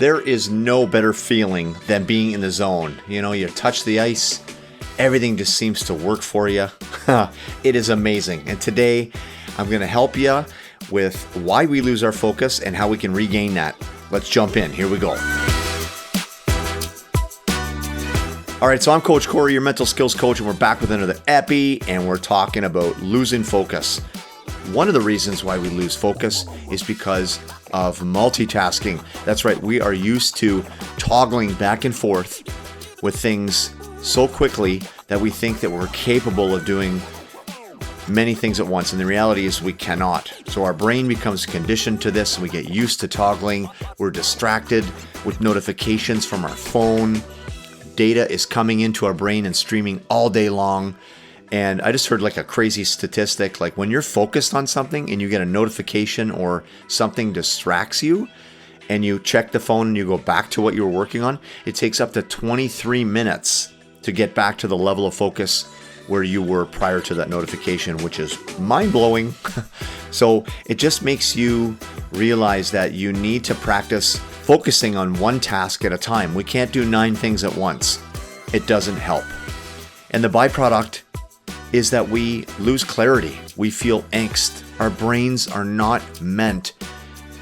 There is no better feeling than being in the zone. You know, you touch the ice, everything just seems to work for you. It is amazing. And today, I'm going to help you with why we lose our focus and how we can regain that. Let's jump in. Here we go. All right, so I'm Coach Corey, your mental skills coach, and we're back with another epi, and we're talking about losing focus. One of the reasons why we lose focus is because of multitasking. That's right, we are used to toggling back and forth with things so quickly that we think that we're capable of doing many things at once, and the reality is we cannot. So our brain becomes conditioned to this, and we get used to toggling. We're distracted with notifications from our phone. Data is coming into our brain and streaming all day long. And I just heard like a crazy statistic, like when you're focused on something and you get a notification or something distracts you and you check the phone and you go back to what you were working on, it takes up to 23 minutes to get back to the level of focus where you were prior to that notification, which is mind-blowing. So it just makes you realize that you need to practice focusing on one task at a time. We can't do 9 things at once. It doesn't help. And the byproduct is that we lose clarity. We feel angst. Our brains are not meant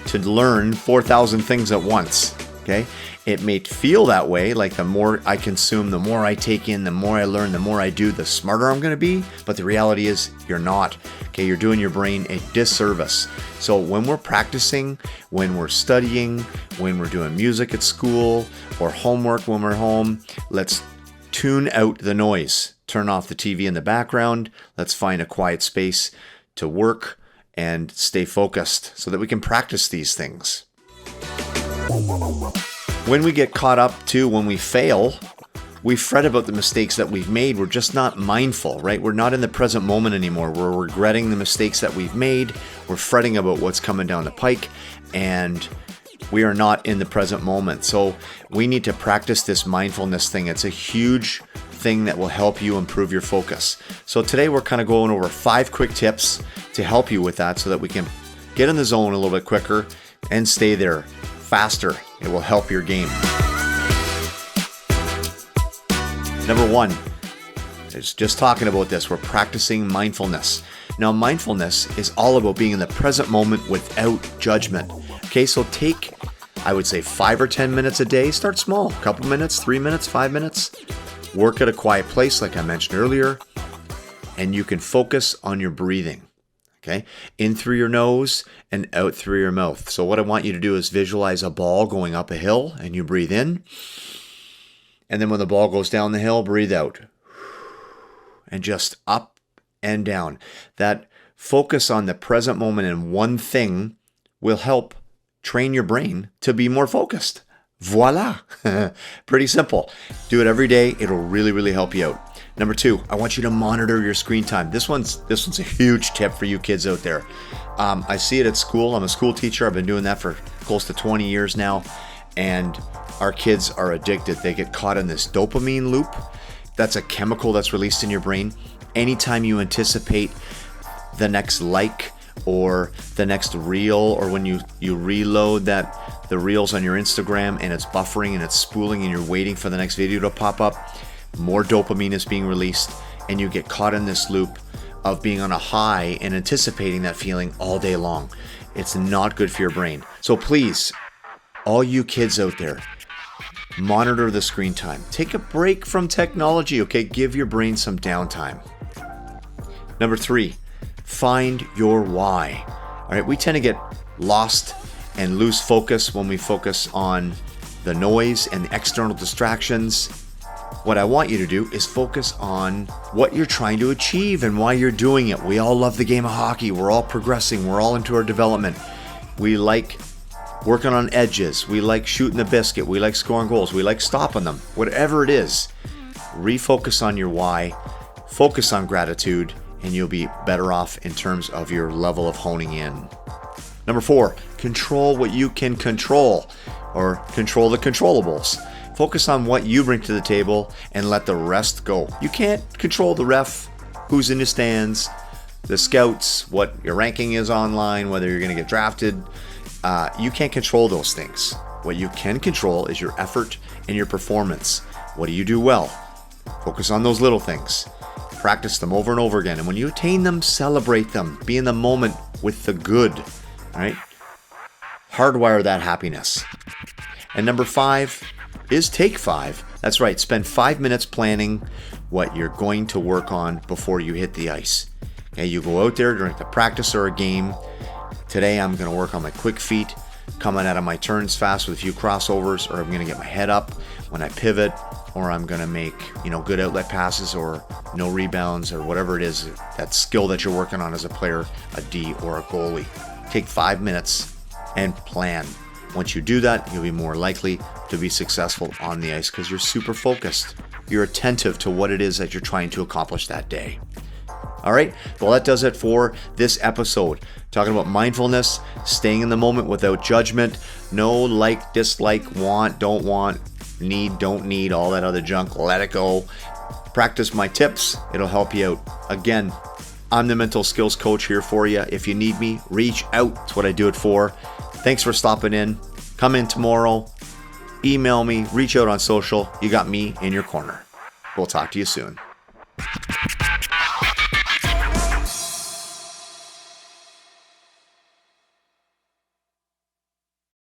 to learn 4,000 things at once, okay? It may feel that way, like the more I consume, the more I take in, the more I learn, the more I do, the smarter I'm gonna be, but the reality is you're not, okay? You're doing your brain a disservice. So when we're practicing, when we're studying, when we're doing music at school, or homework when we're home, let's tune out the noise. Turn off the TV in the background. Let's find a quiet space to work and stay focused so that we can practice these things. When we get caught up to when we fail, we fret about the mistakes that we've made. We're just not mindful, right? We're not in the present moment anymore. We're regretting the mistakes that we've made. We're fretting about what's coming down the pike, and we are not in the present moment. So we need to practice this mindfulness thing. It's a huge thing that will help you improve your focus. So today we're kind of going over 5 quick tips to help you with that so that we can get in the zone a little bit quicker and stay there faster. It will help your game. Number 1 is just talking about this. We're practicing mindfulness. Now, mindfulness is all about being in the present moment without judgment. Okay, so take, I would say 5 or 10 minutes a day. Start small, a couple minutes, 3 minutes, 5 minutes. Work at a quiet place, like I mentioned earlier, and you can focus on your breathing, okay? In through your nose and out through your mouth. So what I want you to do is visualize a ball going up a hill, and you breathe in. And then when the ball goes down the hill, breathe out. And just up and down. That focus on the present moment and one thing will help train your brain to be more focused. Voila. Pretty simple. Do it every day. It'll really, really help you out. Number 2, I want you to monitor your screen time. This one's a huge tip for you kids out there. I see it at school. I'm a school teacher. I've been doing that for close to 20 years now. And our kids are addicted. They get caught in this dopamine loop. That's a chemical that's released in your brain. Anytime you anticipate the next like or the next reel, or when you reload the reels on your Instagram and it's buffering and it's spooling and you're waiting for the next video to pop up, more dopamine is being released and you get caught in this loop of being on a high and anticipating that feeling all day long. It's not good for your brain. So please, all you kids out there, monitor the screen time. Take a break from technology, okay? Give your brain some downtime. Number 3, find your why. All right, we tend to get lost and lose focus when we focus on the noise and the external distractions. What I want you to do is focus on what you're trying to achieve and why you're doing it. We all love the game of hockey. We're all progressing. We're all into our development. We like working on edges. We like shooting the biscuit. We like scoring goals. We like stopping them. Whatever it is, refocus on your why, focus on gratitude, and you'll be better off in terms of your level of honing in. Number 4, control what you can control, or control the controllables. Focus on what you bring to the table and let the rest go. You can't control the ref, who's in the stands, the scouts, what your ranking is online, whether you're going to get drafted. You can't control those things. What you can control is your effort and your performance. What do you do well? Focus on those little things. Practice them over and over again. And when you attain them, celebrate them. Be in the moment with the good, right? Hardwire that happiness. And number 5 is take 5. That's right. Spend 5 minutes planning what you're going to work on before you hit the ice. Okay, you go out there during the practice or a game. Today I'm going to work on my quick feet, coming out of my turns fast with a few crossovers, or I'm going to get my head up when I pivot, or I'm going to make, good outlet passes or no rebounds or whatever it is, that skill that you're working on as a player, a D or a goalie. Take 5 minutes and plan. Once you do that, you'll be more likely to be successful on the ice because you're super focused. You're attentive to what it is that you're trying to accomplish that day. All right, well, that does it for this episode. Talking about mindfulness, staying in the moment without judgment, no like, dislike, want, don't need, all that other junk. Let it go. Practice my tips. It'll help you out. Again, I'm the mental skills coach here for you. If you need me, reach out. That's what I do it for. Thanks for stopping in. Come in tomorrow. Email me. Reach out on social. You got me in your corner. We'll talk to you soon.